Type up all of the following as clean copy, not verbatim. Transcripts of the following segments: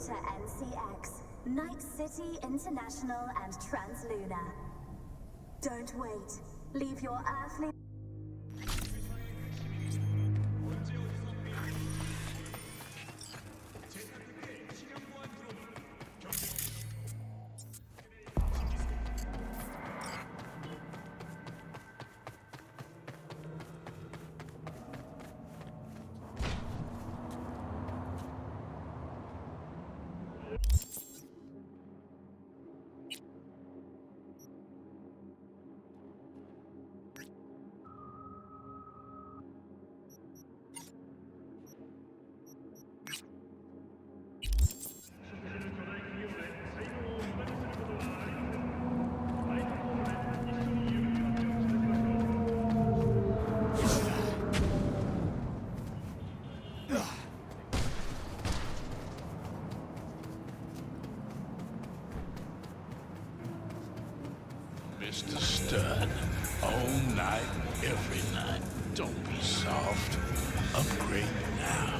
to NCX, Night City International and Translunar. Don't wait. Leave your earthly... Mr. Stern, all night, every night. Don't be soft. Upgrade now.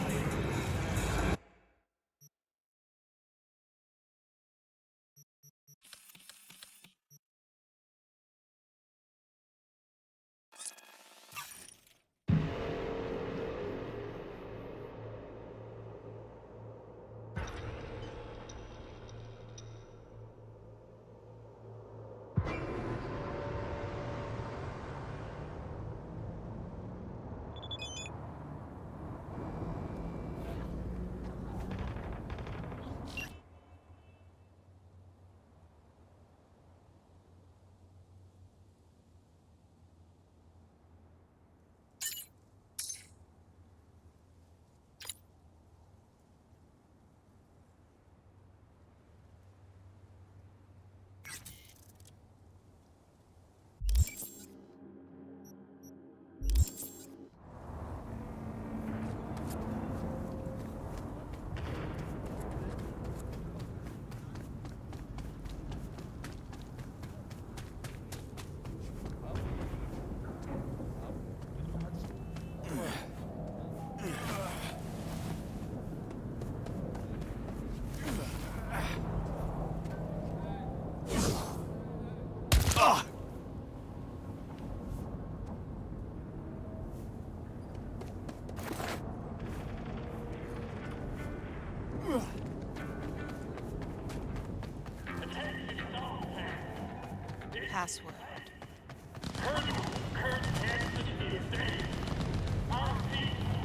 Password.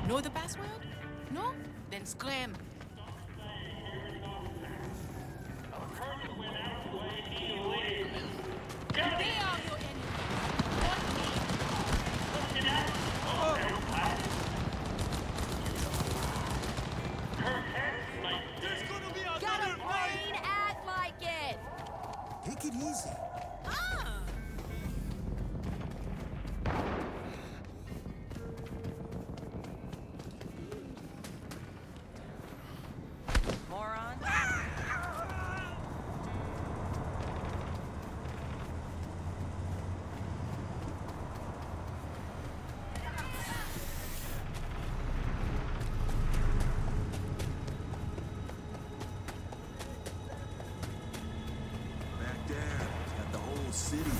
Know the password? No? Then scram. They are your enemy. Got a brain, act like it! Take it easy. Moron. Back there, got the whole city.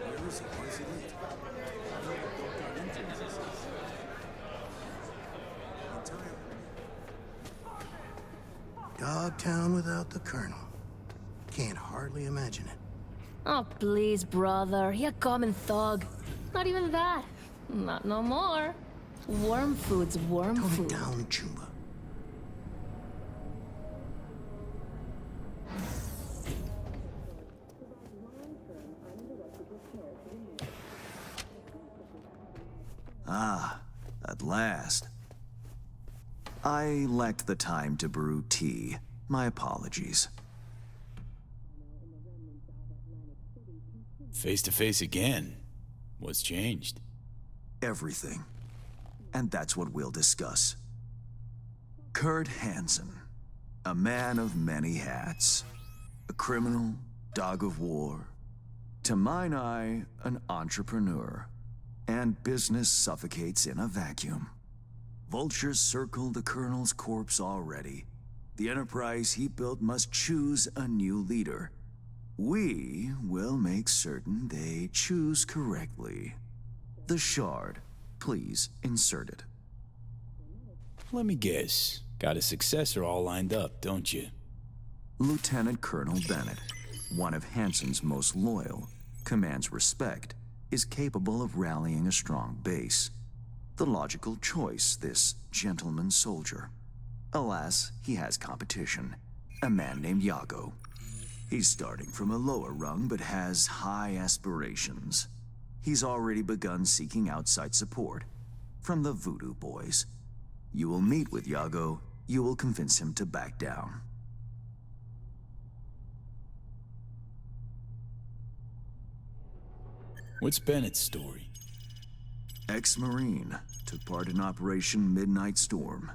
Where is it? What does it eat? I know what Dokkan influences is. Dogtown without the Colonel. Can't hardly imagine it. Oh, please, brother. He a common thug. Not even that. Not no more. Worm food's worm Tone food. it down, Chumba. Ah, at last. I lacked the time to brew tea. My apologies. Face to face again. What's changed? Everything. and that's what we'll discuss. Kurt Hansen, a man of many hats. A criminal, dog of war. To mine eye, an entrepreneur. And business suffocates in a vacuum. Vultures circle the Colonel's corpse already. The enterprise he built must choose a new leader. We will make certain they choose correctly. The Shard, please insert it. Let me guess. Got a successor all lined up, don't you? Lieutenant Colonel Bennett, one of Hansen's most loyal, commands respect, is capable of rallying a strong base. The logical choice, this gentleman soldier. Alas, he has competition, a man named Yago. He's starting from a lower rung but has high aspirations. He's already begun seeking outside support from the Voodoo Boys. You will meet with Yago, you will convince him to back down. What's Bennett's story? Ex-Marine, took part in Operation Midnight Storm.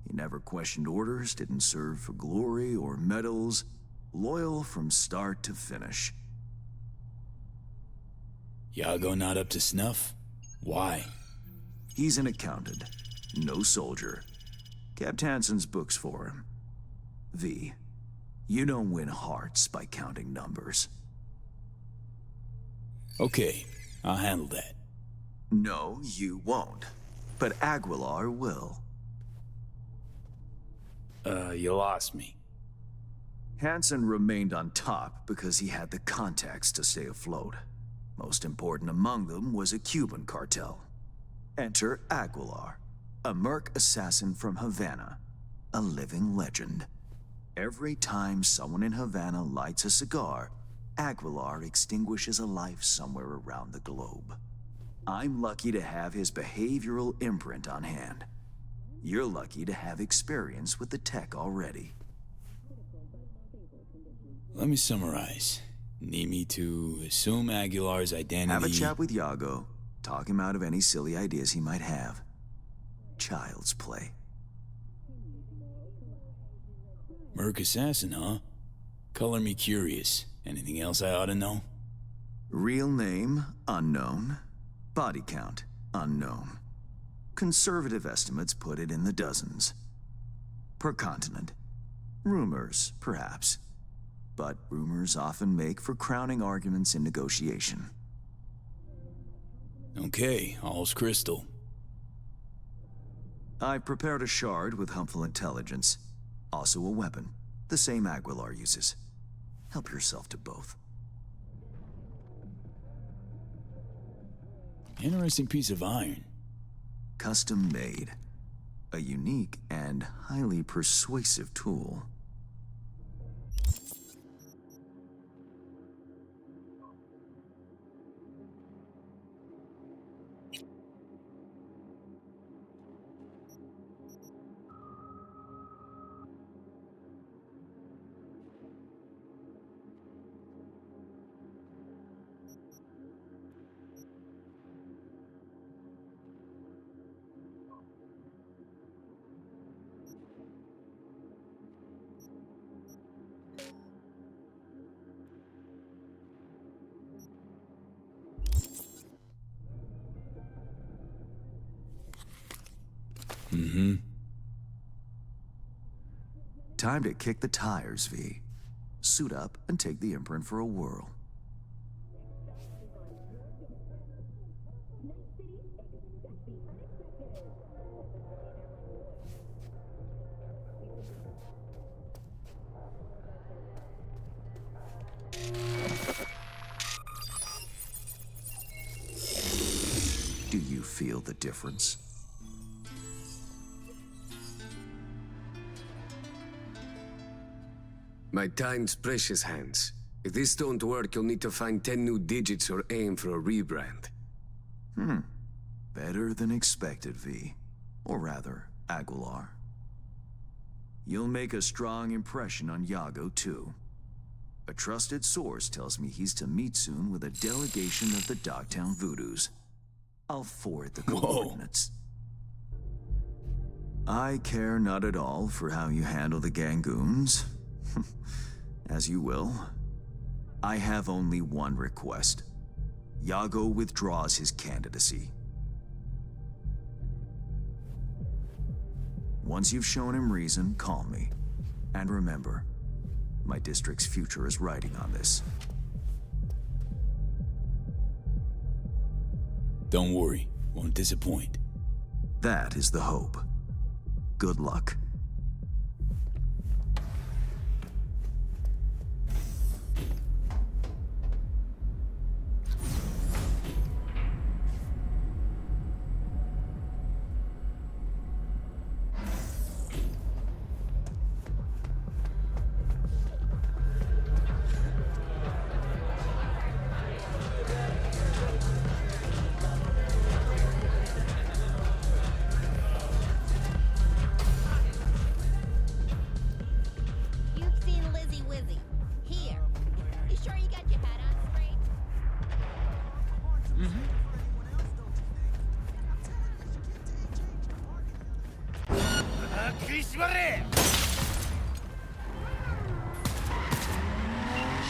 He never questioned orders, didn't serve for glory or medals, loyal from start to finish. Yago not up to snuff? Why? He's an accountant, no soldier. Kept Hansen's books for him. V, you don't win hearts by counting numbers. Okay, I'll handle that. No, you won't. But Aguilar will. You lost me. Hansen remained on top because he had the contacts to stay afloat. Most important among them was a Cuban cartel. Enter Aguilar, a merc assassin from Havana, a living legend. Every time someone in Havana lights a cigar, Aguilar extinguishes a life somewhere around the globe. I'm lucky to have his behavioral imprint on hand. You're lucky to have experience with the tech already. Let me summarize. Need me to assume Aguilar's identity... Have a chat with Yago. Talk him out of any silly ideas he might have. Child's play. Merc assassin, huh? Color me curious. Anything else I ought to know? Real name, unknown. Body count, unknown. Conservative estimates put it in the dozens. Per continent. Rumors, perhaps. But rumors often make for crowning arguments in negotiation. Okay, all's crystal. I prepared a shard with helpful intelligence. Also a weapon, the same Aguilar uses. Help yourself to both. Interesting piece of iron. Custom made. A unique and highly persuasive tool. Time to kick the tires, V. Suit up and take the imprint for a whirl. Do you feel the difference? My time's precious, Hans. If this don't work, you'll need to find 10 new digits or aim for a rebrand. Better than expected, V. Or rather, Aguilar. You'll make a strong impression on Yago, too. A trusted source tells me he's to meet soon with a delegation of the Dogtown Voodoos. I'll forward the coordinates. I care not at all for how you handle the Gangoons. As you will. I have only one request. Yago withdraws his candidacy. Once you've shown him reason, call me. And remember, my district's future is riding on this. Don't worry, won't disappoint. That is the hope. Good luck.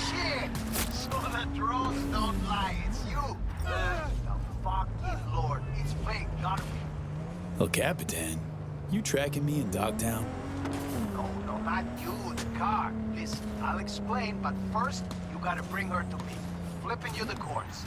Shit! So the drones don't lie, it's you! The fucking lord, it's fake, gotta be. El Capitan, you tracking me in Dogtown? No, not you, the car. Listen, I'll explain, but first, you gotta bring her to me. Flipping you the course.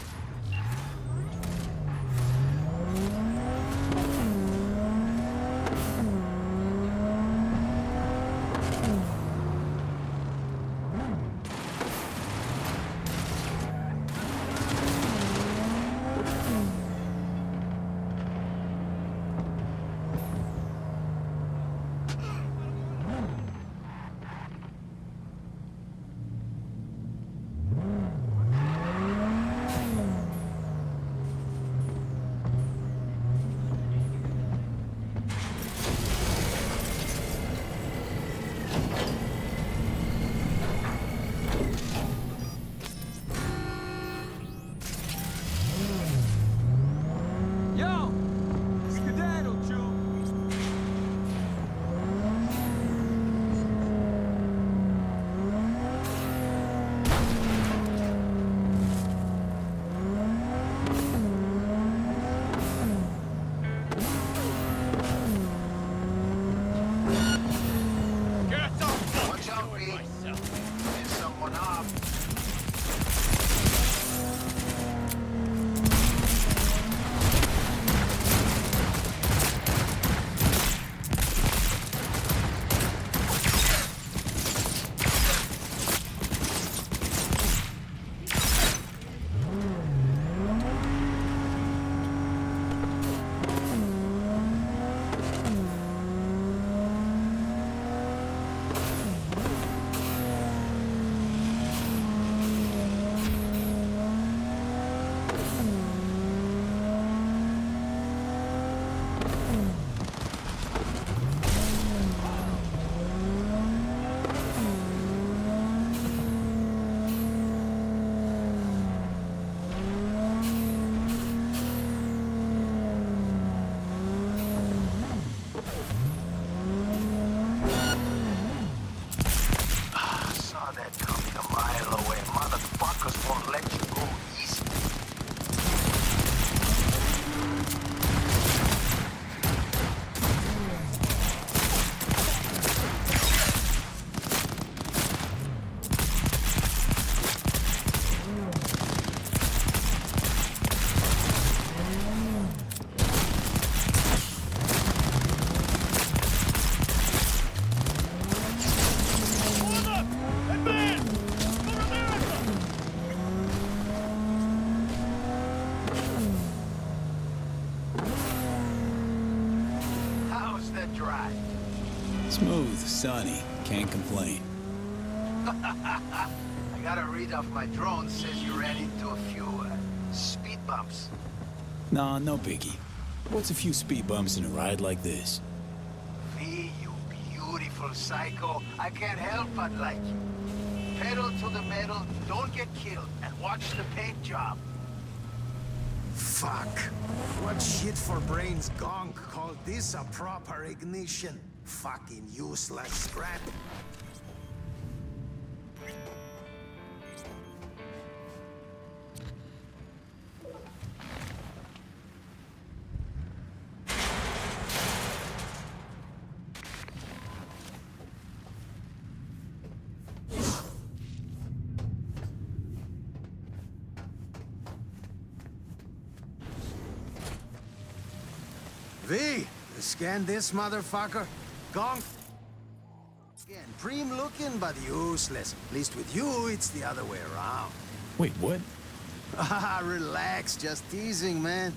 Smooth, sunny, can't complain. I got a read off my drone, says you ran into a few, speed bumps. Nah, no biggie. What's a few speed bumps in a ride like this? V, you beautiful psycho. I can't help but like you. Pedal to the metal, don't get killed, and watch the paint job. Fuck. What shit for brains gonk called this a proper ignition? Fucking useless scrap. V, scan this motherfucker. Gonk. Again, prime looking, but useless. At least with you, it's the other way around. Wait, what? Ah, relax. Just teasing, man.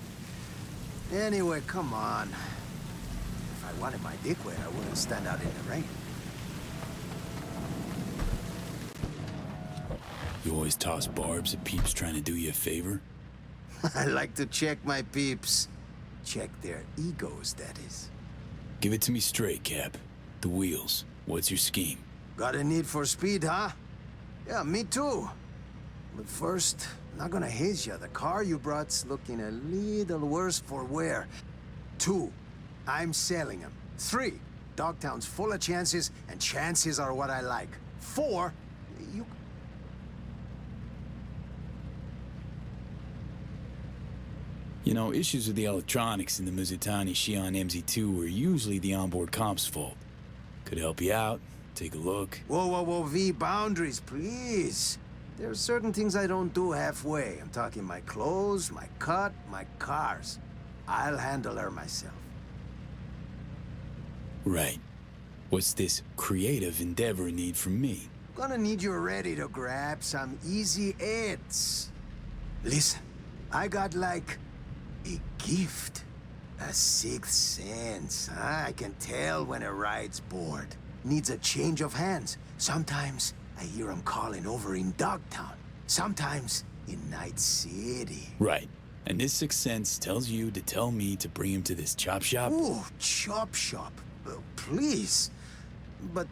Anyway, come on. If I wanted my dick wet, I wouldn't stand out in the rain. You always toss barbs at peeps trying to do you a favor? I like to check my peeps. Check their egos, that is. Give it to me straight, Cap. The wheels. What's your scheme? Got a need for speed, huh? Yeah, me too. But first, not gonna haze ya. The car you brought's looking a little worse for wear. 2, I'm selling them. 3, Dogtown's full of chances, and chances are what I like. 4, you... You know, issues with the electronics in the Mizutani Xi'an MZ2 were usually the onboard comp's fault. Could help you out, take a look. Whoa, V, boundaries, please. There are certain things I don't do halfway. I'm talking my clothes, my cut, my cars. I'll handle her myself. Right. What's this creative endeavor need from me? Gonna need you ready to grab some easy hits. Listen, I got like a gift. A 6th sense. I can tell when a ride's bored. Needs a change of hands. Sometimes I hear him calling over in Dogtown. Sometimes in Night City. Right. And this 6th sense tells you to tell me to bring him to this chop shop? Ooh, chop shop. Please. But,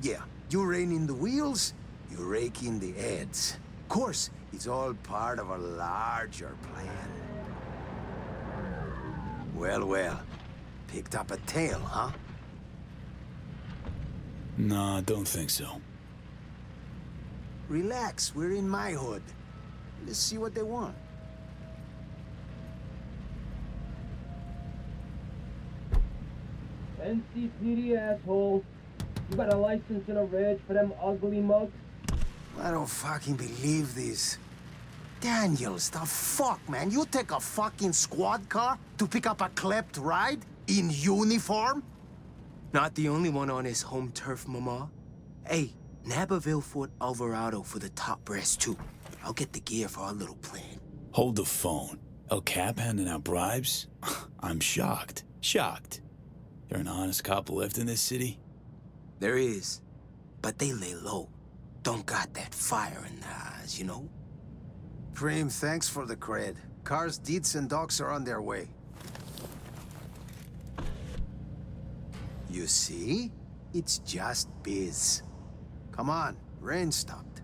yeah, you rein in the wheels, you rake in the heads. Of course, it's all part of a larger plan. Well. Picked up a tail, huh? Nah, don't think so. Relax, we're in my hood. Let's see what they want. NCPD, asshole. You got a license and a reg for them ugly mugs? I don't fucking believe this. Daniels, the fuck, man? You take a fucking squad car to pick up a klept ride? In uniform? Not the only one on his home turf, mama. Hey, nab a Vilfort Alvarado for the top brass, too. I'll get the gear for our little plan. Hold the phone. El Cap handing out bribes? I'm shocked. Shocked. There an honest couple left in this city? There is. But they lay low. Don't got that fire in their eyes, you know? Prim, thanks for the cred. Cars, deeds, and dogs are on their way. You see? It's just biz. Come on, rain stopped.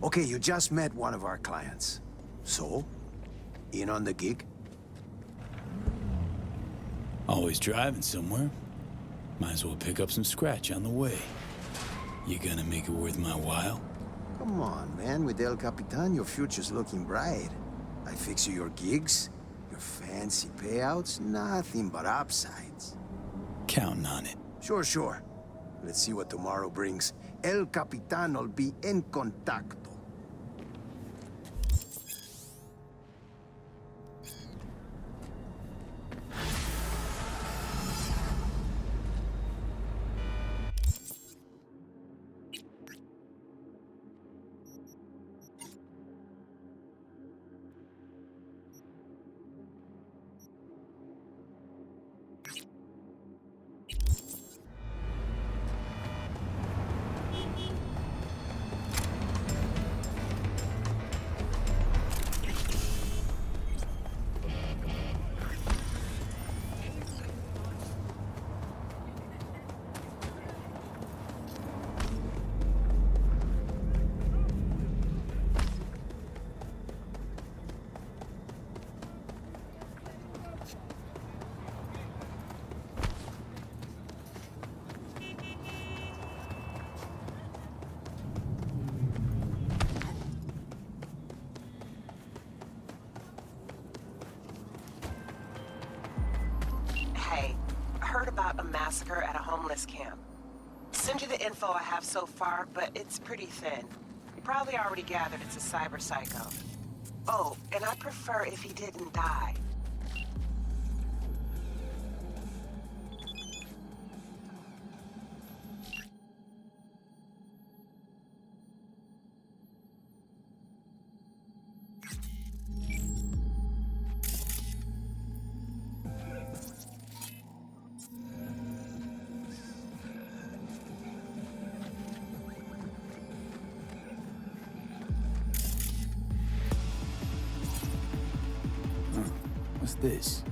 Okay, you just met one of our clients. So? In on the gig? Always driving somewhere. Might as well pick up some scratch on the way. You gonna make it worth my while? Come on, man. With El Capitan, your future's looking bright. I fix you your gigs, your fancy payouts, nothing but upsides. Counting on it. Sure. Let's see what tomorrow brings. El Capitan will be en contacto. massacre at a homeless camp. Send you the info I have so far, but it's pretty thin. You probably already gathered it's a cyber psycho. Oh, and I'd prefer if he didn't die. What's this?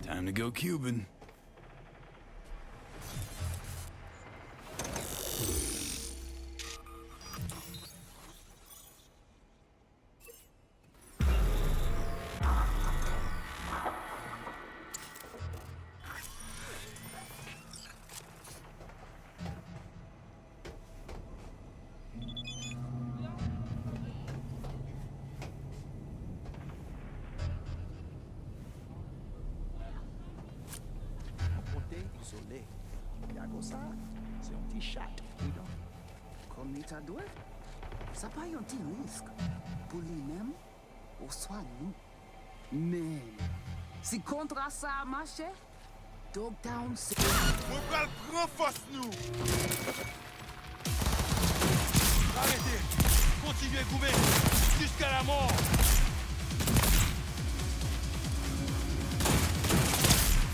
Time to go Cuban. Isolé. Yago ça, c'est un petit chat, dis donc. Comme il t'a doué, ça pas un petit risque. Pour lui-même, ou soit nous. Mais, si contrat ça a marché, Dogtown, c'est... On va le prendre force, nous! Arrêtez! Continuez, Goumé! Jusqu'à la mort!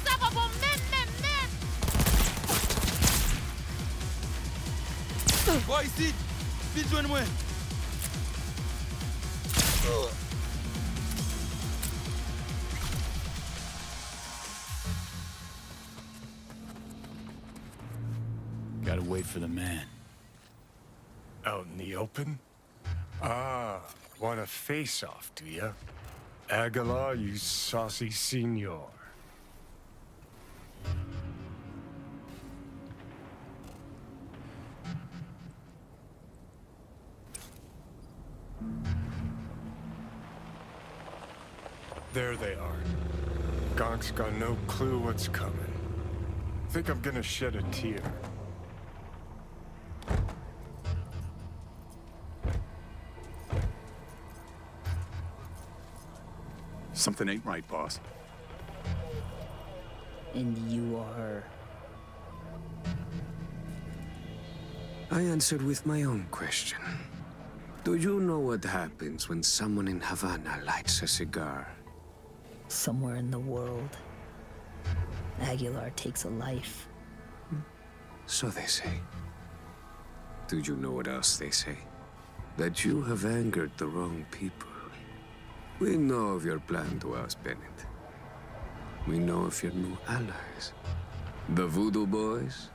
Ça va bon, même! Bon, ici! Vite, joigne-moi! Gotta wait for the man. Out in the open? Ah, want a face-off, do ya? Aguilar, you saucy senor. There they are. Gonk's got no clue what's coming. Think I'm gonna shed a tear. Something ain't right, boss. And you are... I answered with my own question. Do you know what happens when someone in Havana lights a cigar? Somewhere in the world, Aguilar takes a life. So they say. Do you know what else they say? That you have angered the wrong people. We know of your plan to oust Bennett. We know of your new allies. The Voodoo Boys?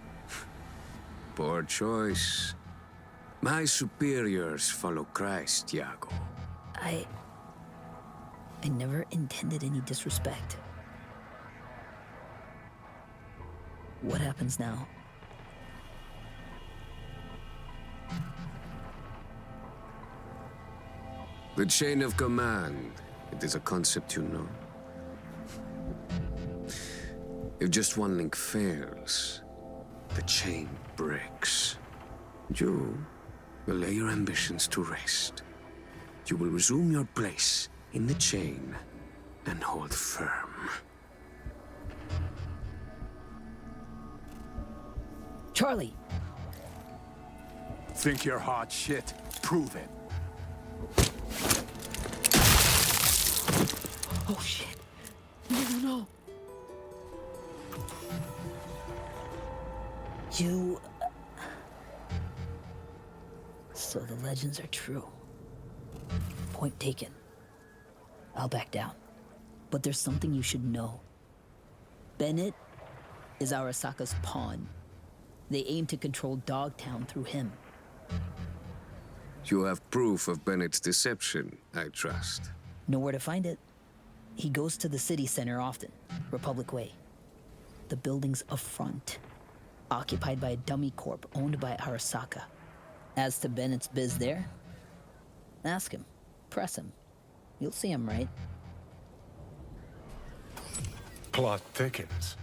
Poor choice. My superiors follow Christ, Iago. I never intended any disrespect. What happens now? The chain of command. It is a concept you know. If just one link fails, the chain breaks. You will lay your ambitions to rest. You will resume your place in the chain and hold firm. Charlie! Think you're hot shit? Prove it. Oh shit! No! You... So the legends are true. Point taken. I'll back down. But there's something you should know. Bennett is Arasaka's pawn. They aim to control Dogtown through him. You have proof of Bennett's deception, I trust. Know where to find it. He goes to the city center often, Republic Way. The building's a front, occupied by a dummy corp owned by Arasaka. As to Bennett's biz there, ask him, press him. You'll see him right. Plot thickens.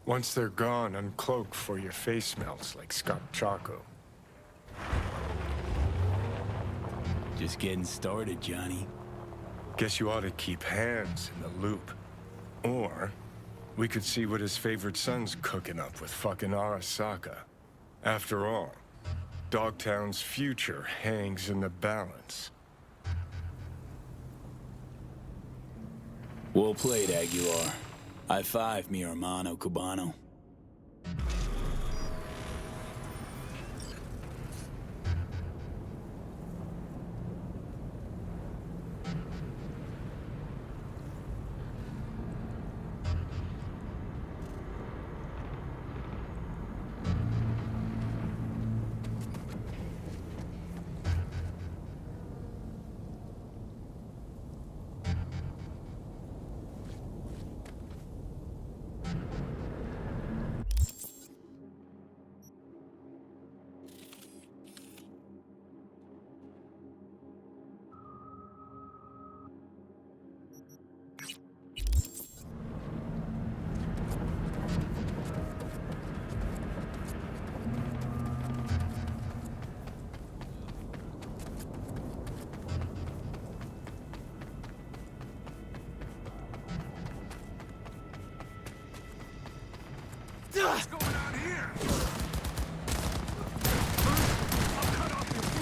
Once they're gone, uncloak for your face melts like Scott Chaco. Just getting started, Johnny. Guess you ought to keep hands in the loop. Or, we could see what his favorite son's cooking up with fucking Arasaka. After all, Dogtown's future hangs in the balance. Well played, Aguilar. High five, mi hermano cubano. What's going on here? I'll cut off your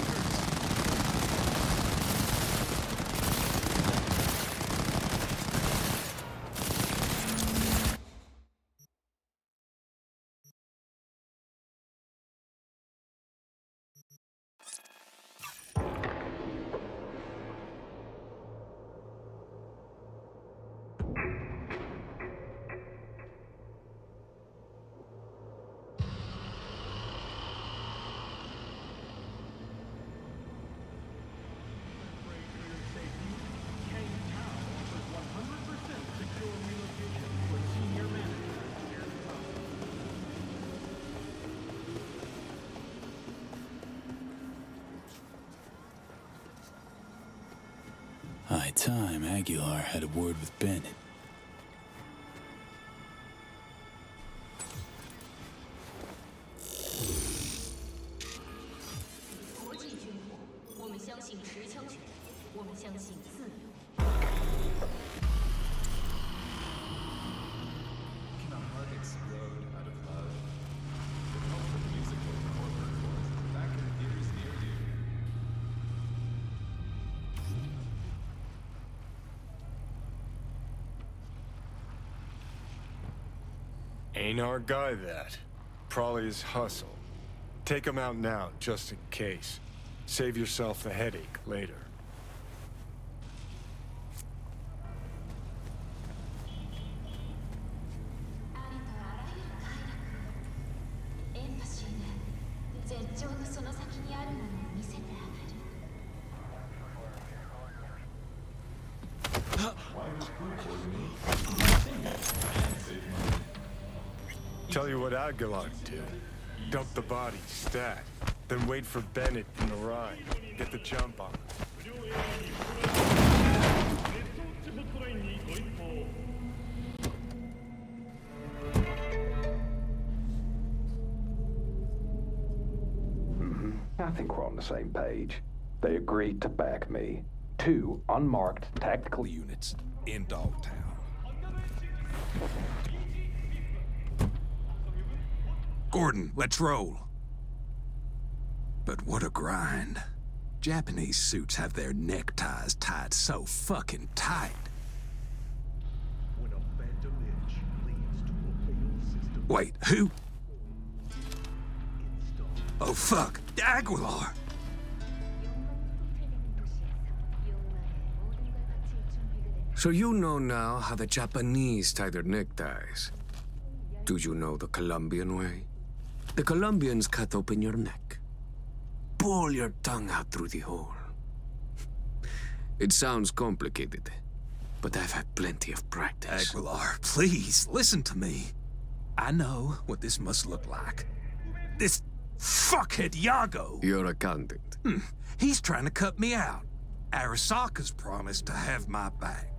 High time Aguilar had a word with Bennett. Ain't our guy that. Probably his hustle. Take him out now, just in case. Save yourself the headache later. Tell you what Aguilar did. Dump the body, stat. Then wait for Bennett in the ride. Get the jump on him. I think we're on the same page. They agreed to back me. 2 unmarked tactical units in Dogtown. Gordon, let's roll. But what a grind. Japanese suits have their neckties tied so fucking tight. Wait, who? Oh fuck, Aguilar! So you know now how the Japanese tie their neckties. Do you know the Colombian way? The Colombians cut open your neck. Pull your tongue out through the hole. It sounds complicated, but I've had plenty of practice. Aguilar, please, listen to me. I know what this must look like. This fuckhead Yago. Your accountant. He's trying to cut me out. Arasaka's promised to have my back.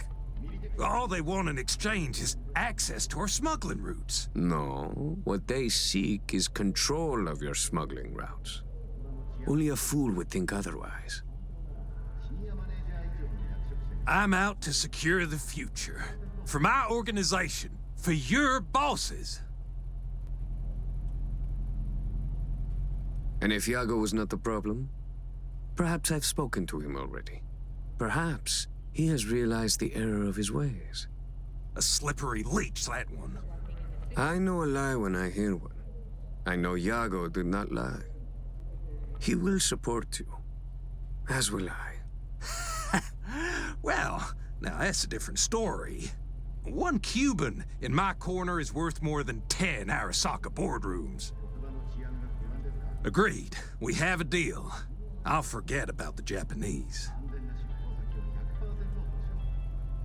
All they want in exchange is access to our smuggling routes. No, what they seek is control of your smuggling routes. Only a fool would think otherwise. I'm out to secure the future. For my organization. For your bosses. And if Yago was not the problem, perhaps I've spoken to him already. Perhaps he has realized the error of his ways. A slippery leech, that one. I know a lie when I hear one. I know Iago did not lie. He will support you, as will I. Well, now that's a different story. One Cuban in my corner is worth more than 10 Arasaka boardrooms. Agreed. We have a deal. I'll forget about the Japanese.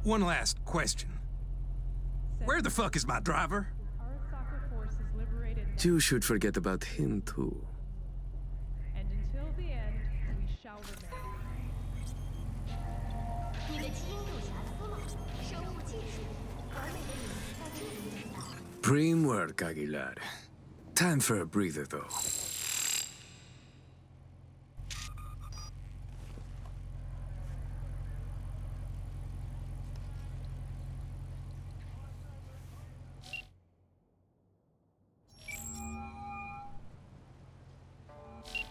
One last question. Where the fuck is my driver? You should forget about him, too. And until the end, we shall remain. Prim work, Aguilar. Time for a breather, though.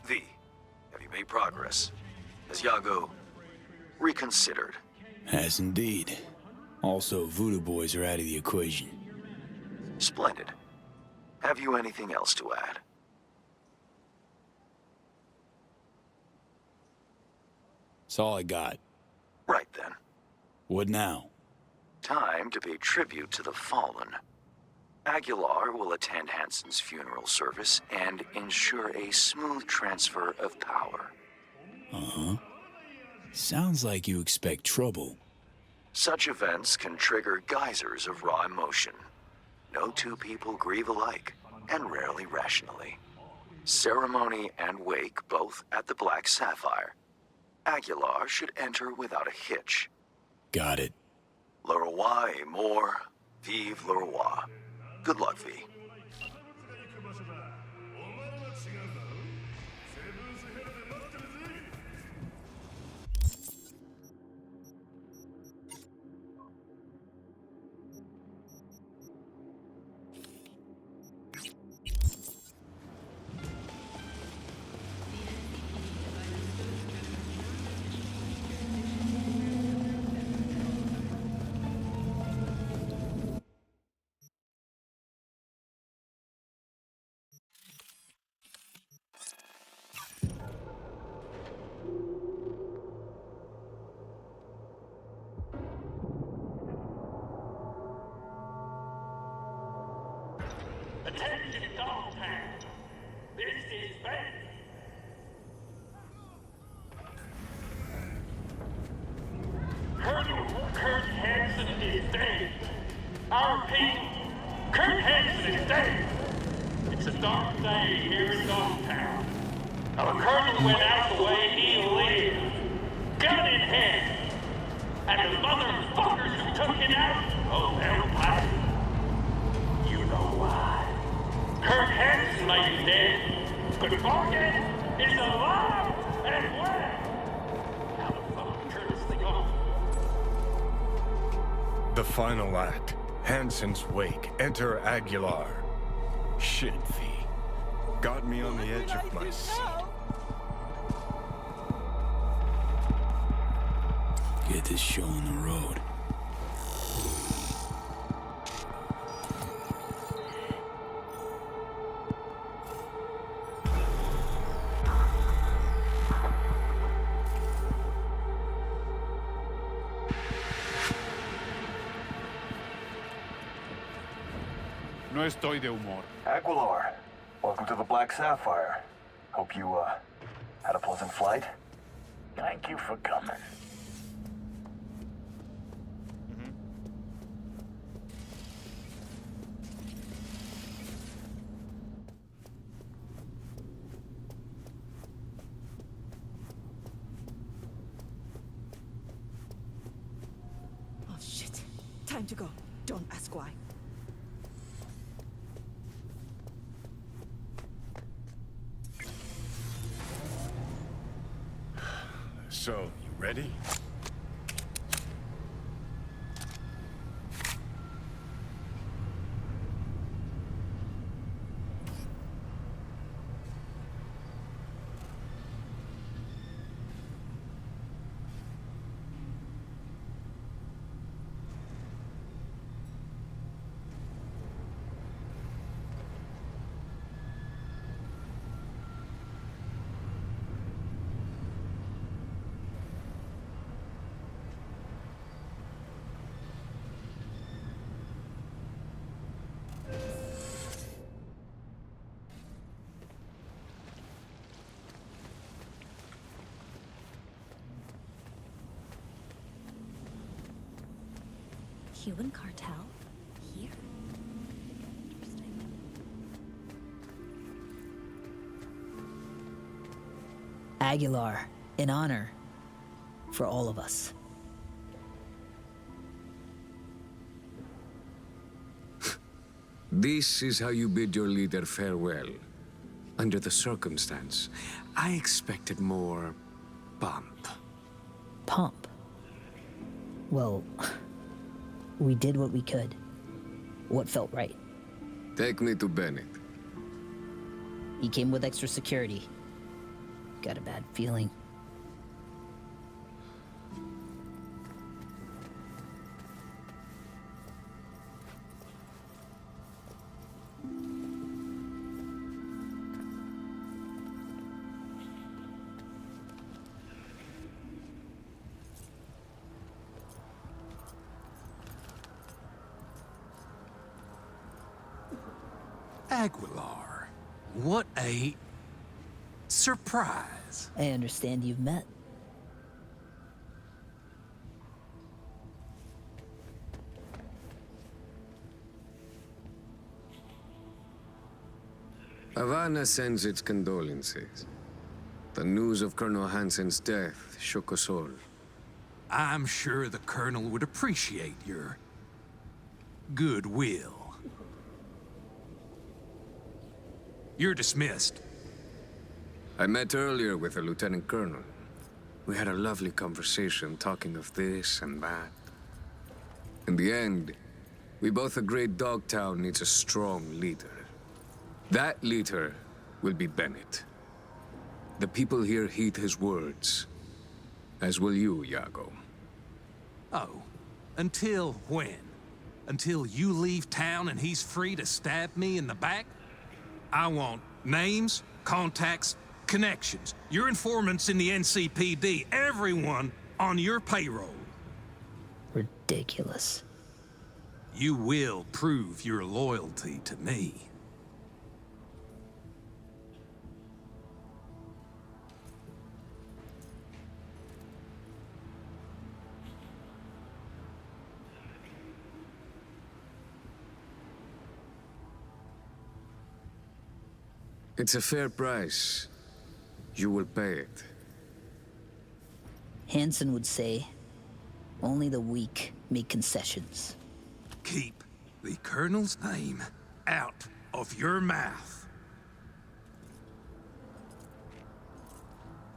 V, have you made progress? Has Iago reconsidered? Has indeed. Also, Voodoo Boys are out of the equation. Splendid. Have you anything else to add? That's all I got. Right then. What now? Time to pay tribute to the fallen. Aguilar will attend Hansen's funeral service and ensure a smooth transfer of power. Uh-huh. Sounds like you expect trouble. Such events can trigger geysers of raw emotion. No two people grieve alike, and rarely rationally. Ceremony and wake both at the Black Sapphire. Aguilar should enter without a hitch. Got it. Le roi est mort, vive le roi. Good luck, V. Attention, Dogtown. This is Ben. Colonel Kurt Hansen is dead. Our people, Kurt Hansen is dead. It's a dark day here in Dogtown. Our colonel went out the way he lived, gun in hand. And the motherfuckers who took him out, oh, they'll pay. You know why? Kurt Hansen may be dead, but Morgan is alive and well. How the fuck turn this thing off? The final act. Hansen's wake. Enter Aguilar. Shit, V. Got me on the edge of my seat. Get this show on the road. No estoy de humor. Aguilar, welcome to the Black Sapphire. Hope you, had a pleasant flight. Thank you for coming. Oh, shit. Time to go. Don't ask why. So, you ready? Cuban cartel here. Aguilar, in honor for all of us. This is how you bid your leader farewell. Under the circumstance, I expected more pomp. Pomp? Well, we did what we could. What felt right. Take me to Bennett. He came with extra security. Got a bad feeling. Aguilar, what a surprise. I understand you've met. Havana sends its condolences. The news of Colonel Hansen's death shook us all. I'm sure the Colonel would appreciate your goodwill. You're dismissed. I met earlier with a Lieutenant Colonel. We had a lovely conversation talking of this and that. In the end, we both agreed Dogtown needs a strong leader. That leader will be Bennett. The people here heed his words, as will you, Iago. Oh, until when? Until you leave town and he's free to stab me in the back? I want names, contacts, connections, your informants in the NCPD, everyone on your payroll. Ridiculous. You will prove your loyalty to me. It's a fair price. You will pay it. Hansen would say, only the weak make concessions. Keep the Colonel's name out of your mouth.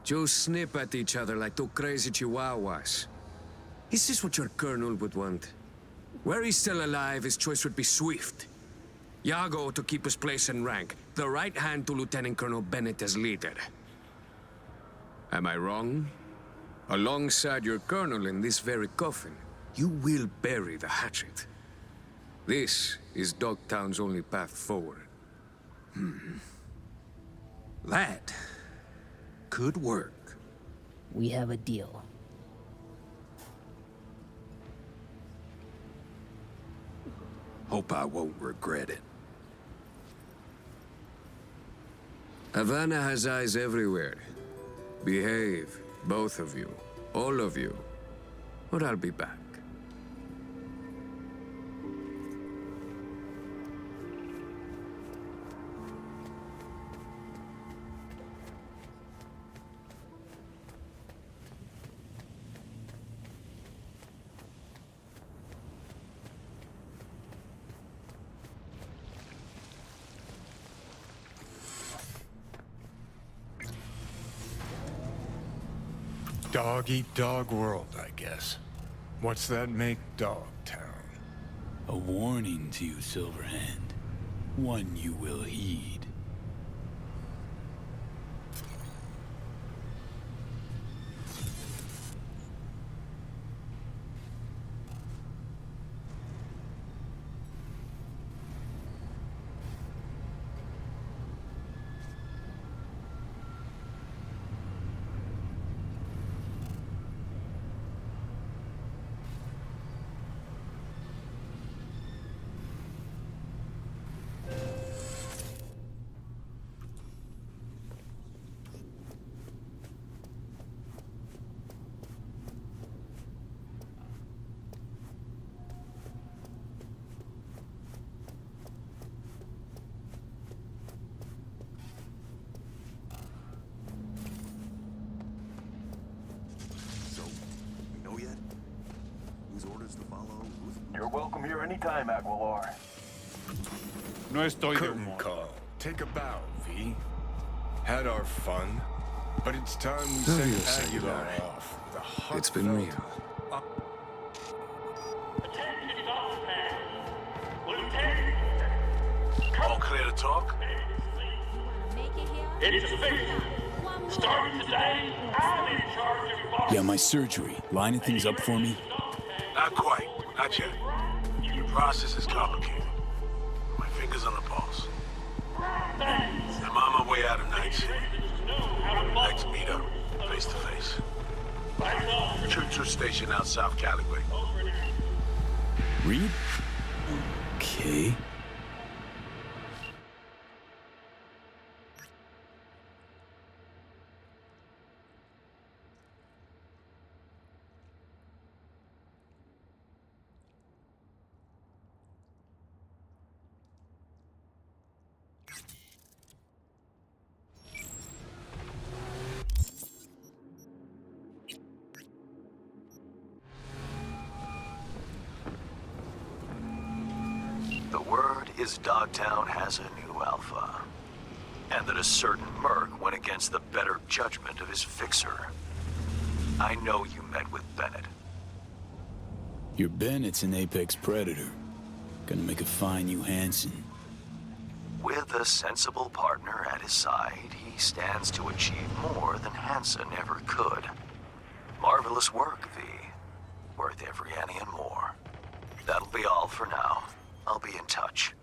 Just snip at each other like two crazy chihuahuas. Is this what your Colonel would want? Were he still alive, his choice would be swift. Iago to keep his place in rank, the right hand to Lieutenant Colonel Bennett as leader. Am I wrong? Alongside your Colonel in this very coffin, you will bury the hatchet. This is Dogtown's only path forward. That could work. We have a deal. Hope I won't regret it. Havana has eyes everywhere. Behave, both of you, all of you, or I'll be back. Dog-eat-dog world, I guess. What's that make Dogtown? A warning to you, Silverhand. One you will heed. I'm here anytime, Aguilar. No estoy de Curtain humor. call. Take a bow, V. Had our fun, but it's time we Adios, send Aguilar Aguilar. off. The It's been real. Attention all hands. Lieutenant. All clear to talk? It's official. Starting today, I'm in charge of Yeah, my surgery. Lining things up for me? Not quite. Not yet. The process is complicated. My fingers on the pulse. I'm on my way out of Night City. Let's meet up, face to face. Choo-choo station out South Caliway. Reed? Okay. The word is Dogtown has a new alpha, and that a certain merc went against the better judgment of his fixer. I know you met with Bennett. Your Bennett's an apex predator. Gonna make a fine new Hansen. With a sensible partner at his side, he stands to achieve more than Hansen ever could. Marvelous work, V. Worth every penny and more. That'll be all for now. I'll be in touch.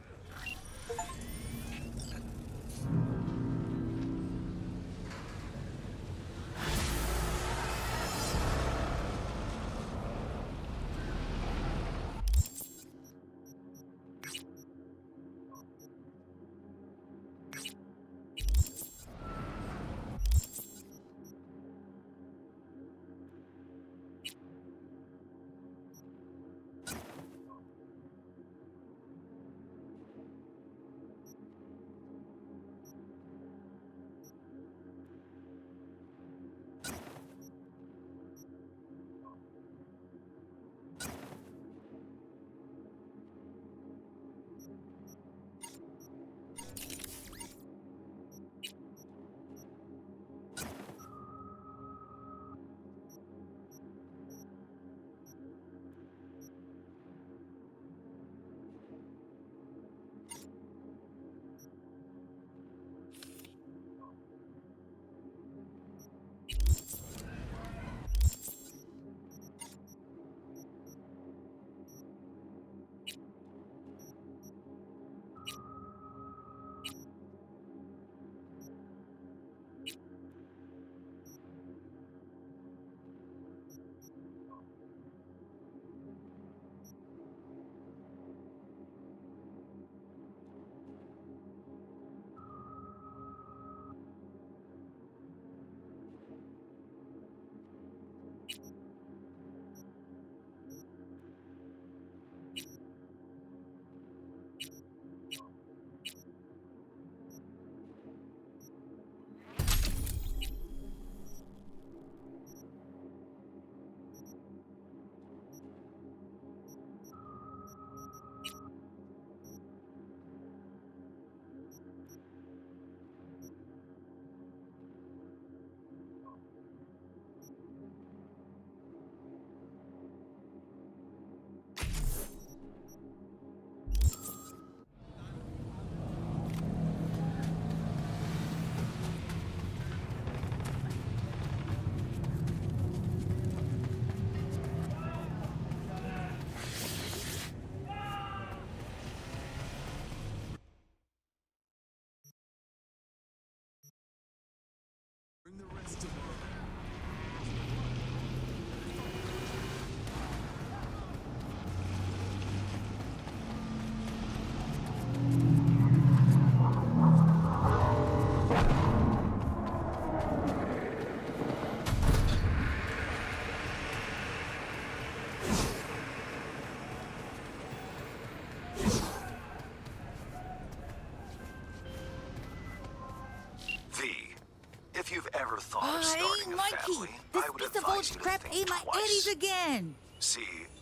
If you've ever thought of starting a family, I would advise you to think twice. Again. See,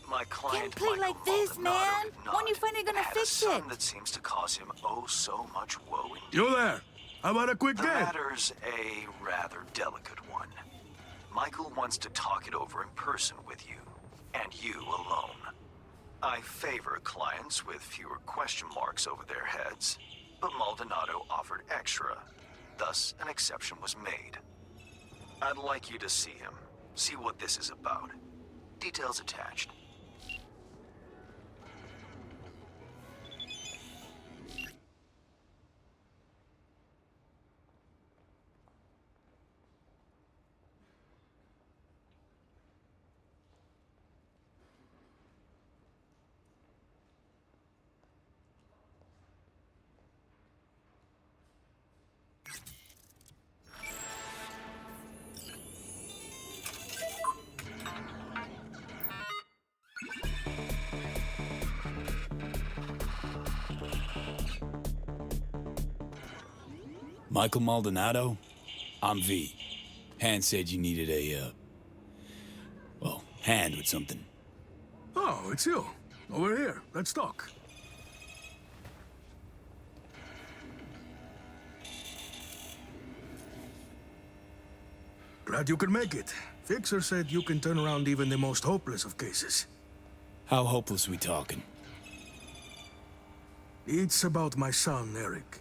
My client, Can't play like this, man. When you finally gonna fix it? That seems to cause him oh so much woe. You there? How about a quick The game? matter's a rather delicate one. Michael wants to talk it over in person with you, and you alone. I favor clients with fewer question marks over their heads, but Maldonado offered extra. Thus, an exception was made. I'd like you to see him. See what this is about. Details attached. Michael Maldonado? I'm V. Hans said you needed a, well, hand with something. Oh, it's you. Over here. Let's talk. Glad you could make it. Fixer said you can turn around even the most hopeless of cases. How hopeless we talking? It's about my son, Eric.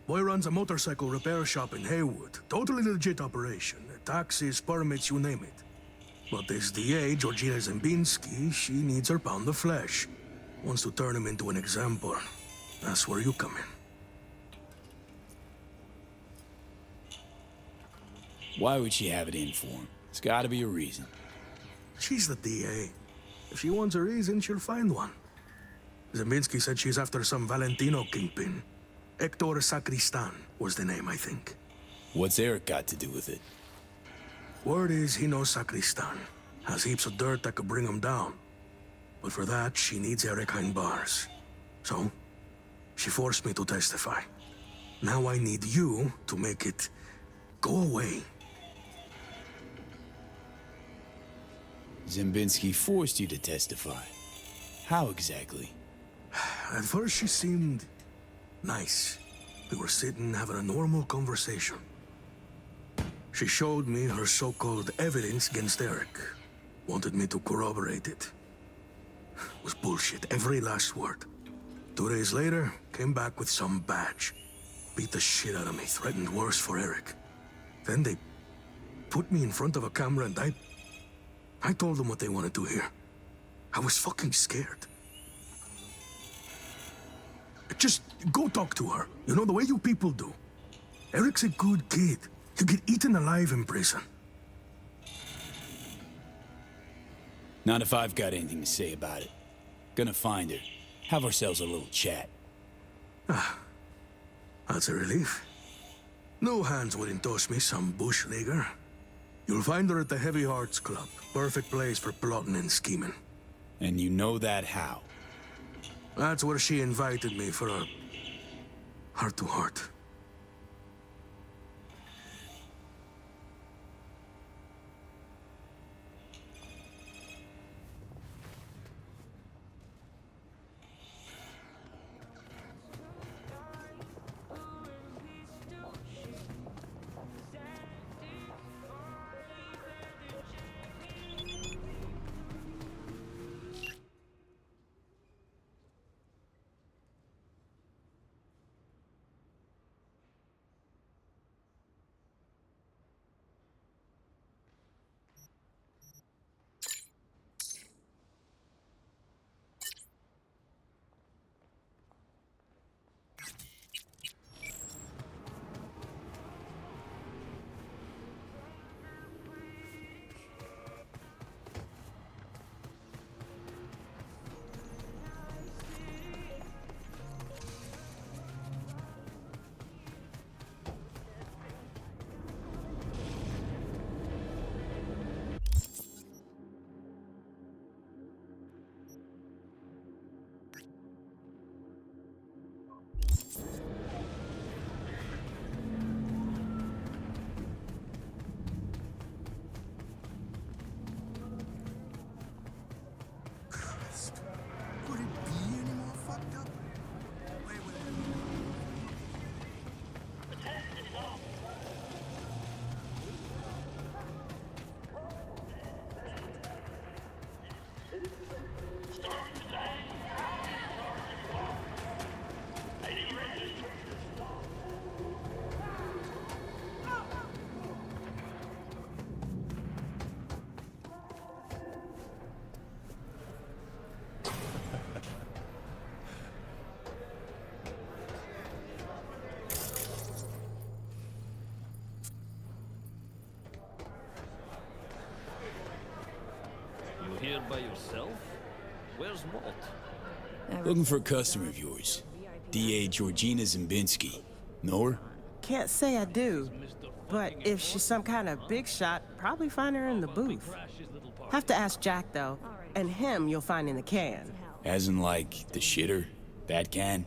Boy runs a motorcycle repair shop in Haywood. Totally legit operation. Taxes, permits, you name it. But this DA, Georgina Zembinski, she needs her pound of flesh. Wants to turn him into an example. That's where you come in. Why would she have it in for him? There's gotta be a reason. She's the DA. If she wants a reason, she'll find one. Zembinski said she's after some Valentino kingpin. Hector Sacristan was the name, I think. What's Eric got to do with it? Word is he knows Sacristan. Has heaps of dirt that could bring him down. But for that, she needs Eric behind bars. So, she forced me to testify. Now I need you to make it go away. Zembinski forced you to testify. How exactly? At first she seemed nice. We were sitting having a normal conversation. She showed me her so-called evidence against Eric. Wanted me to corroborate it. It was bullshit, every last word. 2 days later, came back with some badge. Beat the shit out of me, threatened worse for Eric. Then they put me in front of a camera and I told them what they wanted to hear. I was fucking scared. Just go talk to her. You know, the way you people do. Eric's a good kid. He'll get eaten alive in prison. Not if I've got anything to say about it. Gonna find her. Have ourselves a little chat. Ah, that's a relief. No hands wouldn't toss me some bush leaguer. You'll find her at the Heavy Hearts Club. Perfect place for plotting and scheming. And you know that how? That's where she invited me for a heart-to-heart. there by yourself? Where's Walt? Looking for a customer of yours. D.A. Georgina Zimbinski. Know her? Can't say I do, but if she's some kind of big shot, probably find her in the booth. Have to ask Jack, though, and him you'll find in the can. As in, like, the shitter? That can?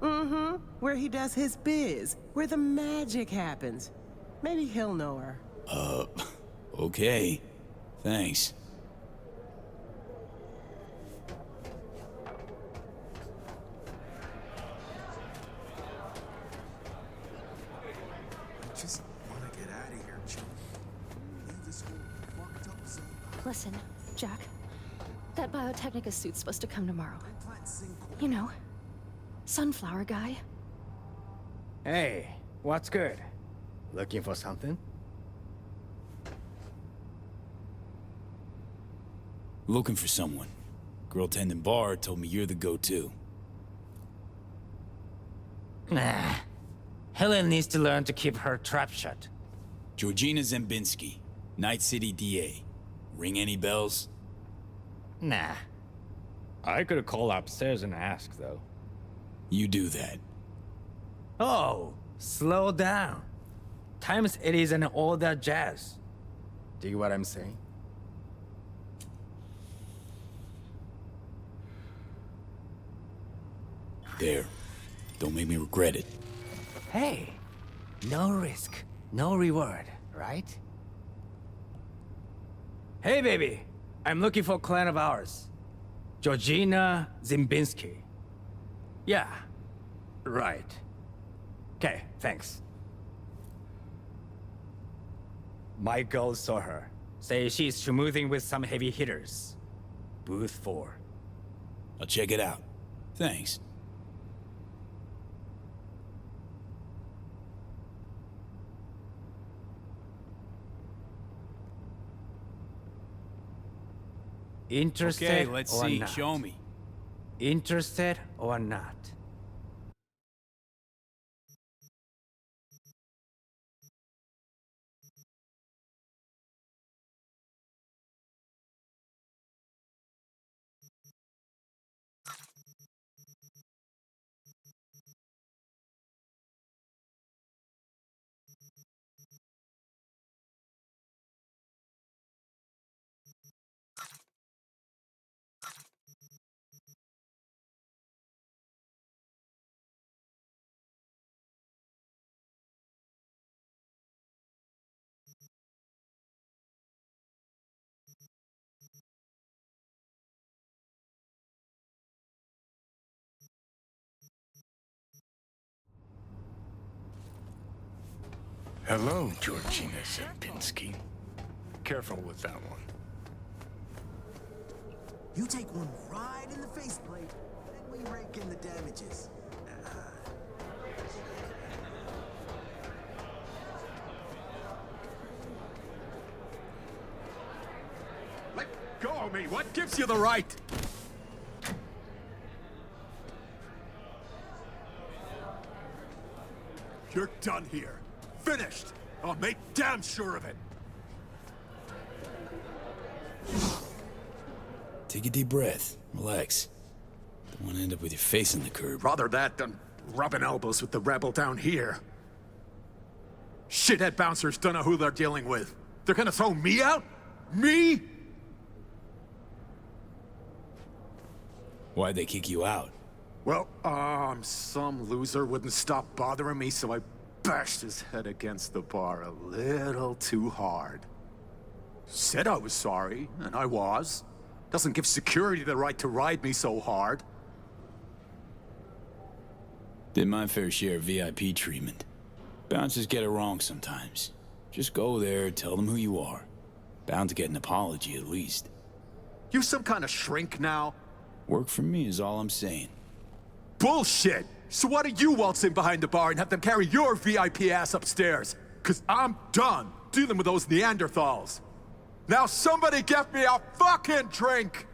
Mm-hmm. Where he does his biz, where the magic happens. Maybe he'll know her. Okay. Thanks. Just wanna get out of here, Joe. Leave this whole fucked up zone. Listen, Jack. That Biotechnica suit's supposed to come tomorrow. You know, sunflower guy. Hey, what's good? Looking for something? Looking for someone. Girl tending bar told me you're the go-to. Nah. Helen needs to learn to keep her trap shut. Georgina Zimbinski, Night City DA. Ring any bells? Nah. I could call upstairs and ask, though. You do that. Oh, slow down. Times it isn't all that jazz. Dig what I'm saying? There. Don't make me regret it. Hey, no risk, no reward, right? Hey, baby. I'm looking for a client of ours. Georgina Zimbinski. Yeah, right. Okay, thanks. My girl saw her. Say she's schmoozing with some heavy hitters. Booth 4. I'll check it out. Thanks. Interested Okay, let's or see. not? Show me. Interested or not? Hello, Georgina Zimbinski. Careful with that one. You take one right in the faceplate, then we rake in the damages. Let go of me! What gives you the right? You're done here. Finished! I'll make damn sure of it! Take a deep breath. Relax. Don't want to end up with your face on the curb. Rather that than rubbing elbows with the rebel down here. Shithead bouncers don't know who they're dealing with. They're gonna throw me out? Me? Why'd they kick you out? Well, some loser wouldn't stop bothering me, so I bashed his head against the bar a little too hard. Said I was sorry, and I was. Doesn't give security the right to ride me so hard. Did my fair share of VIP treatment. Bouncers get it wrong sometimes. Just go there, tell them who you are. Bound to get an apology at least. You some kind of shrink now? Work for me is all I'm saying. Bullshit! So why don't you waltz in behind the bar and have them carry your VIP ass upstairs? Cause I'm done dealing with those Neanderthals. Now somebody get me a fucking drink!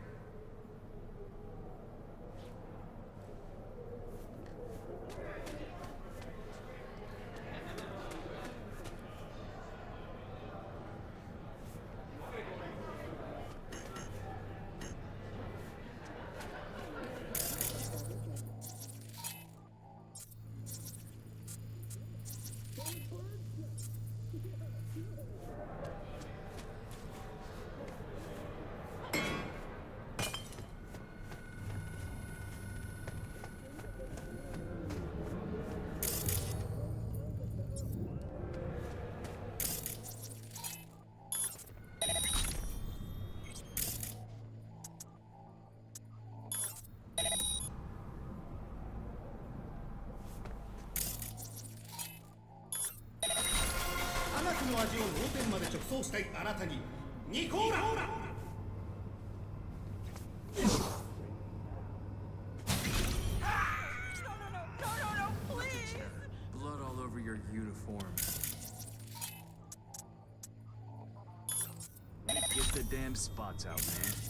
の味を脳天まで直送したいあなたにニコーラ。Blood all over your uniform. Get the damn spots out, man.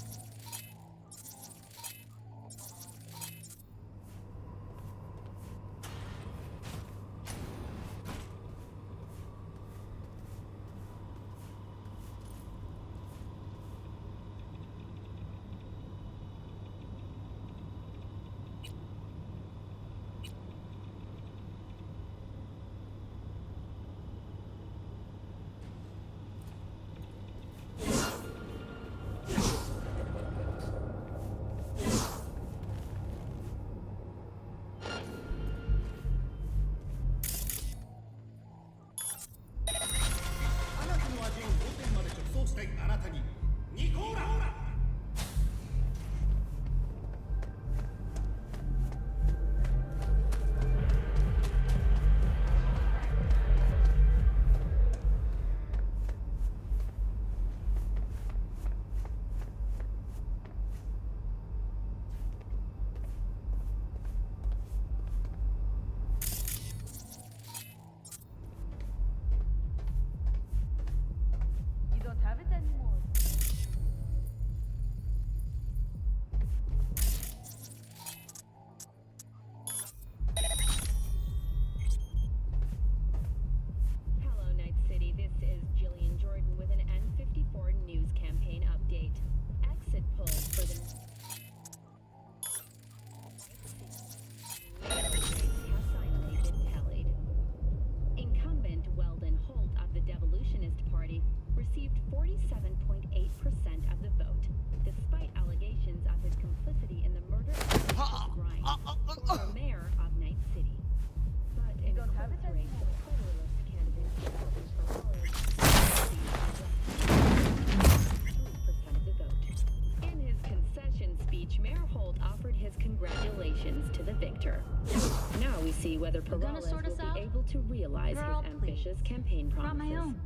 See whether Perales will be able to realize his ambitious campaign promises. Brought my own.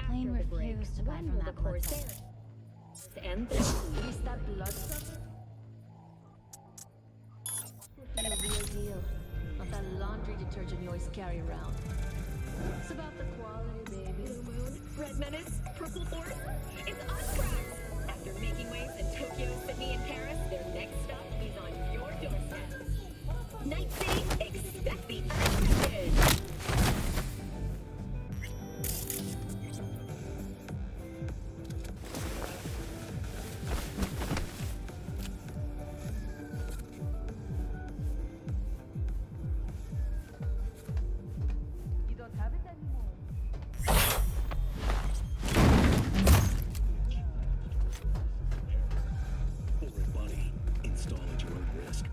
Plain refuse to buy from that bloodsucker. And Is that bloodsucker? The real deal of that laundry detergent you always carry around. It's about the quality, baby. Red Menace, Purple Force, it's us, Cracks! After making waves in Tokyo, Sydney, and Paris, their next stop is on your doorstep. Night City, expect the action! You don't have it anymore. Forward body. Install at your own risk.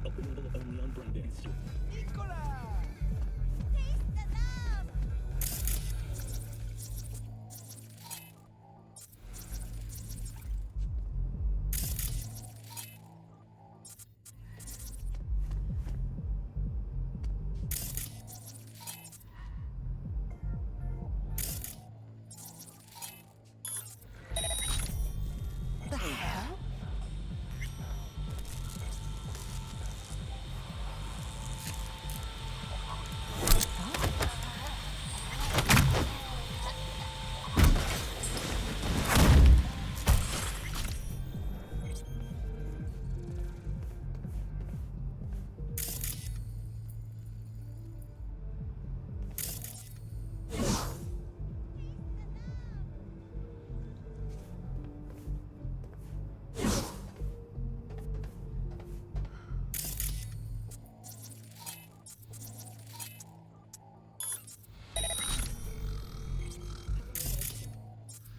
Openable only on Brandon. Nicolas! The hell?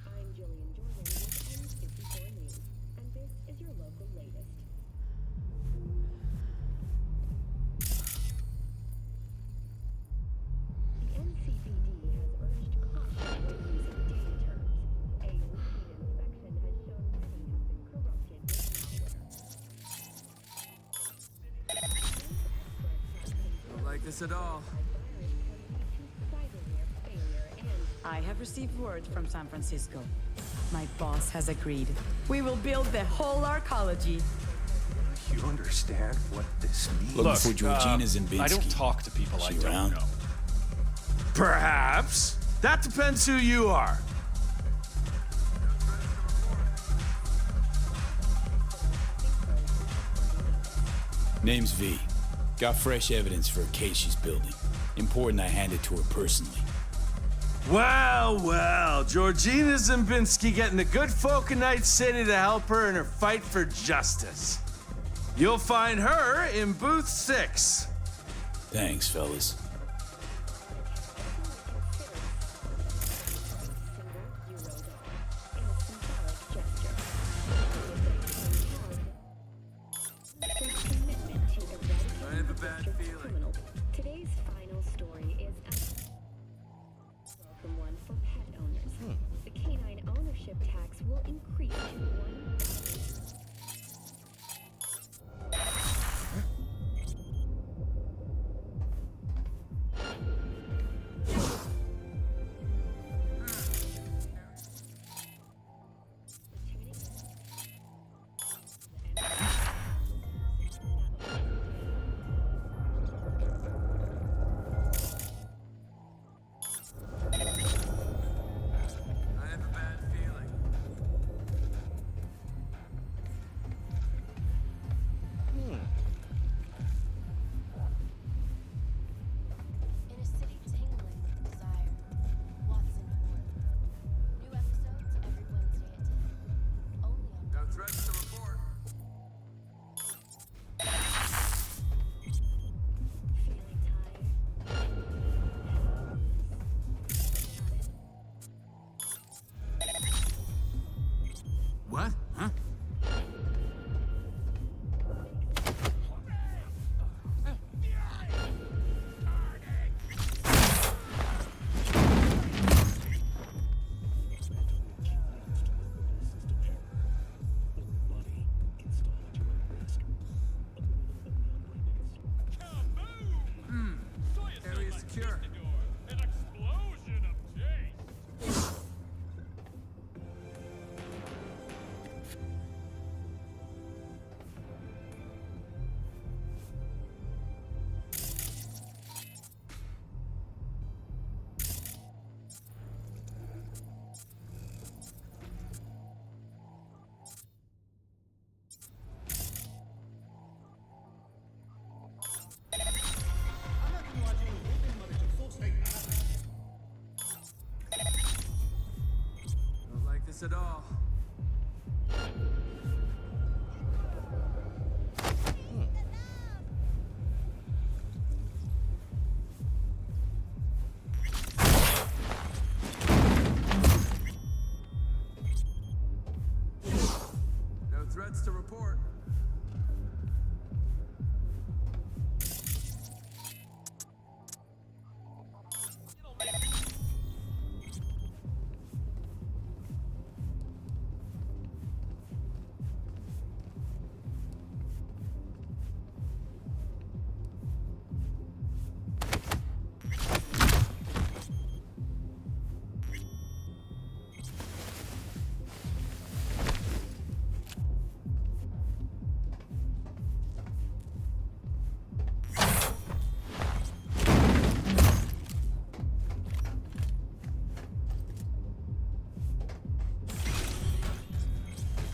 I'm Jillian Jordan with N54 News, and this is your local latest. The NCPD has urged caution when using data terms. A routine inspection has shown many have been corrupted with malware. Don't like this at all. Cyberware failure and I have received word from San Francisco. My boss has agreed. We will build the whole arcology. You understand what this means? Looking for Georgina Zimbinski. I don't talk to people I She don't around? know. Perhaps. That depends who you are. Name's V. Got fresh evidence for a case she's building. Important I hand it to her personally. Well, well, Georgina Zimbinski getting the good folk of Night City to help her in her fight for justice. You'll find her in booth 6. Thanks, fellas. I have a bad feeling. Today's final story is welcome one for pet owners. The canine ownership tax will increase to $1. I have a bad feeling. In a city tingling with desire, Watson Horn. New episodes every Wednesday at 10. Only on No threats to report. What? Huh? Area secure. An explosion of change. Don't like this at all. No threats to report.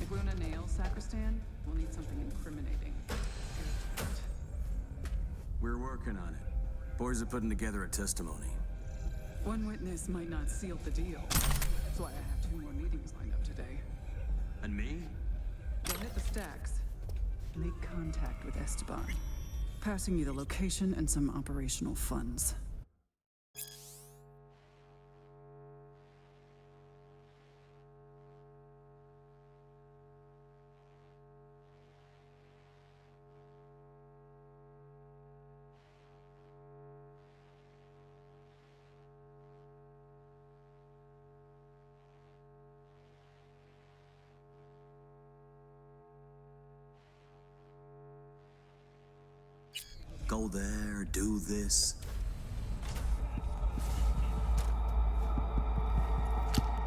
If we want to nail Sacristan, we'll need something incriminating. We're working on it. Boys are putting together a testimony. One witness might not seal the deal. That's why I have 2 more meetings lined up today. And me? We'll hit the stacks. Make contact with Esteban. Passing you the location and some operational funds. Go there, do this.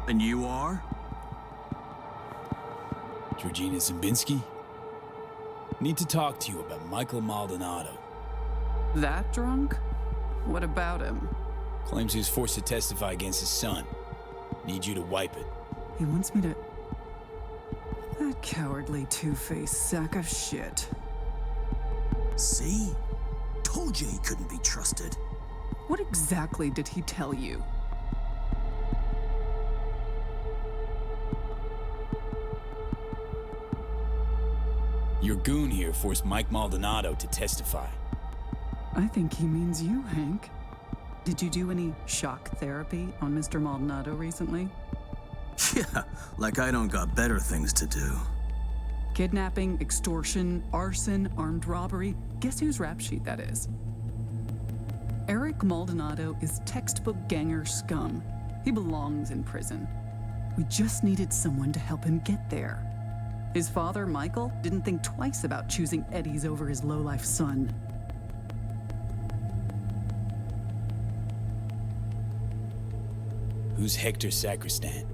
And you are? Georgina Zimbinski? Need to talk to you about Michael Maldonado. That drunk? What about him? Claims he was forced to testify against his son. Need you to wipe it. He wants me to... That cowardly two-faced sack of shit. See? Told you he couldn't be trusted. What exactly did he tell you? Your goon here forced Mike Maldonado to testify. I think he means you, Hank. Did you do any shock therapy on Mr. Maldonado recently? Yeah, like I don't got better things to do. Kidnapping, extortion, arson, armed robbery. Guess whose rap sheet that is? Eric Maldonado is textbook ganger scum. He belongs in prison. We just needed someone to help him get there. His father, Michael, didn't think twice about choosing Eddie's over his lowlife son. Who's Hector Sacristan?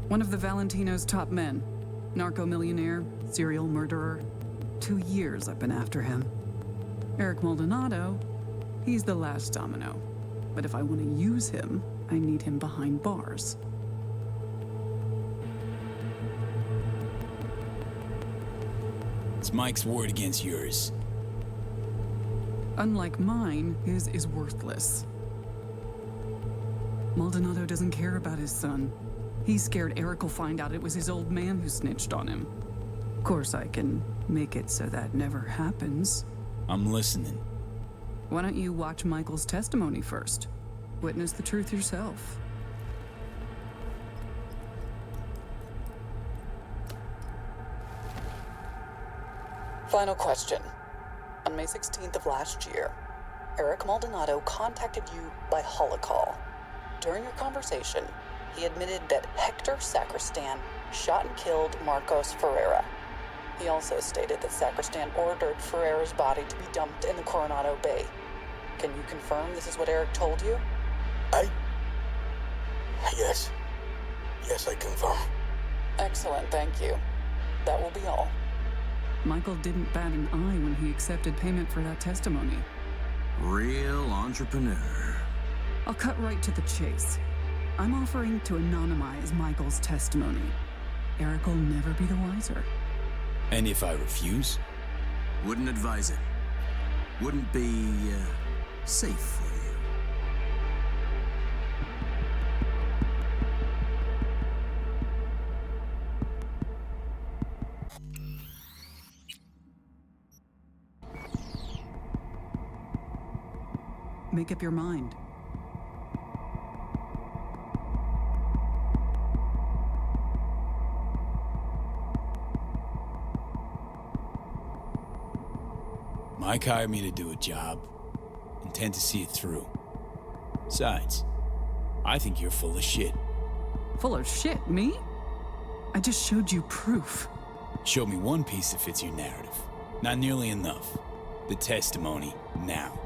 One of the Valentino's top men. Narco-millionaire, serial murderer. 2 years I've been after him. Eric Maldonado, he's the last domino. But if I want to use him, I need him behind bars. It's Mike's word against yours. Unlike mine, his is worthless. Maldonado doesn't care about his son. He's scared Eric will find out it was his old man who snitched on him. Of course, I can make it so that never happens. I'm listening. Why don't you watch Michael's testimony first? Witness the truth yourself. Final question. On May 16th of last year, Eric Maldonado contacted you by holocall. During your conversation, he admitted that Hector Sacristan shot and killed Marcos Ferreira. He also stated that Sacristan ordered Ferreira's body to be dumped in the Coronado Bay. Can you confirm this is what Eric told you? Yes. Yes, I confirm. Excellent, thank you. That will be all. Michael didn't bat an eye when he accepted payment for that testimony. Real entrepreneur. I'll cut right to the chase. I'm offering to anonymize Michael's testimony. Eric will never be the wiser. And if I refuse? Wouldn't advise it. Wouldn't be, safe for you. Make up your mind. Mike hired me to do a job. Intend to see it through. Besides, I think you're full of shit. Full of shit, me? I just showed you proof. Show me one piece that fits your narrative. Not nearly enough. The testimony, now.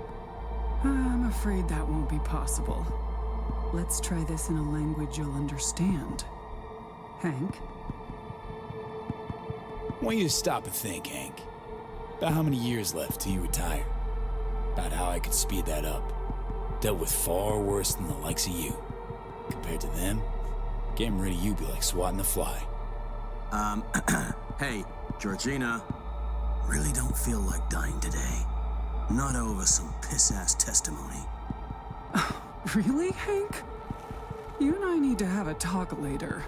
I'm afraid that won't be possible. Let's try this in a language you'll understand. Hank? I want you to stop and think, Hank. About how many years left till you retire. About how I could speed that up. Dealt with far worse than the likes of you. Compared to them, getting rid of you be like swatting a fly. Hey, Georgina. Really don't feel like dying today. Not over some piss-ass testimony. Really, Hank? You and I need to have a talk later.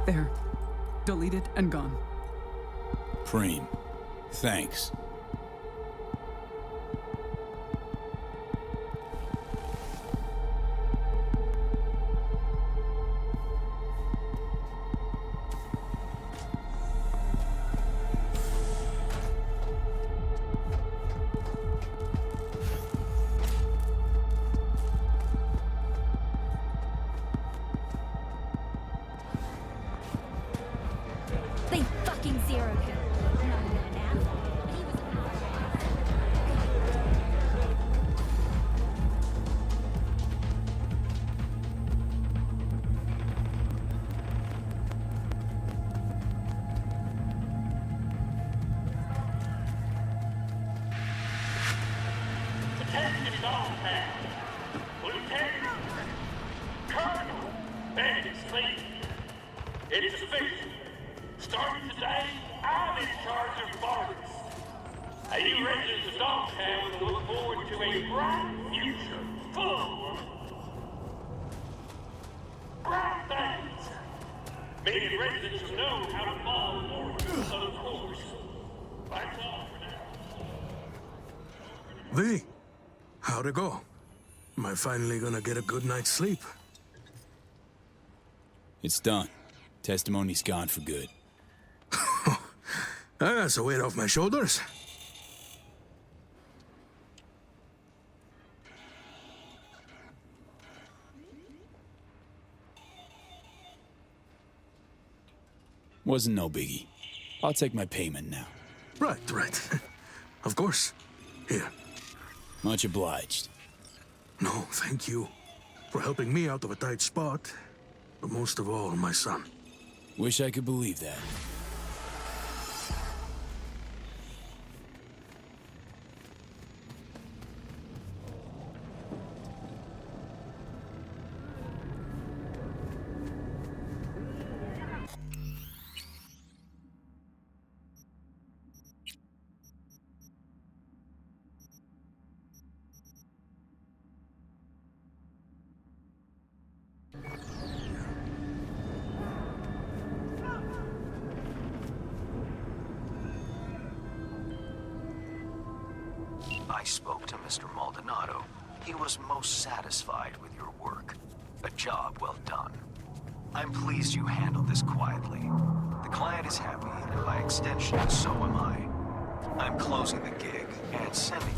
There. Deleted and gone. Preem. Thanks. They fucking zeroed him. Not even an asshole, but he was Texas Dogtown. Lieutenant Colonel Bandit Sleep. It's official. Starting today, I'm in charge of Vargas. You residents of Dogtown will look forward to a bright future full of bright things. Many residents will know how to follow orders, of course. That's all for now. V, how'd it go? Am I finally gonna get a good night's sleep? It's done. Testimony's gone for good. That's a weight off my shoulders. Wasn't no biggie. I'll take my payment now. Right. Of course. Here. Much obliged. No, thank you. For helping me out of a tight spot. But most of all, my son. Wish I could believe that. I spoke to Mr. Maldonado. He was most satisfied with your work. A job well done. I'm pleased you handled this quietly. The client is happy, and by extension, so am I. I'm closing the gig and sending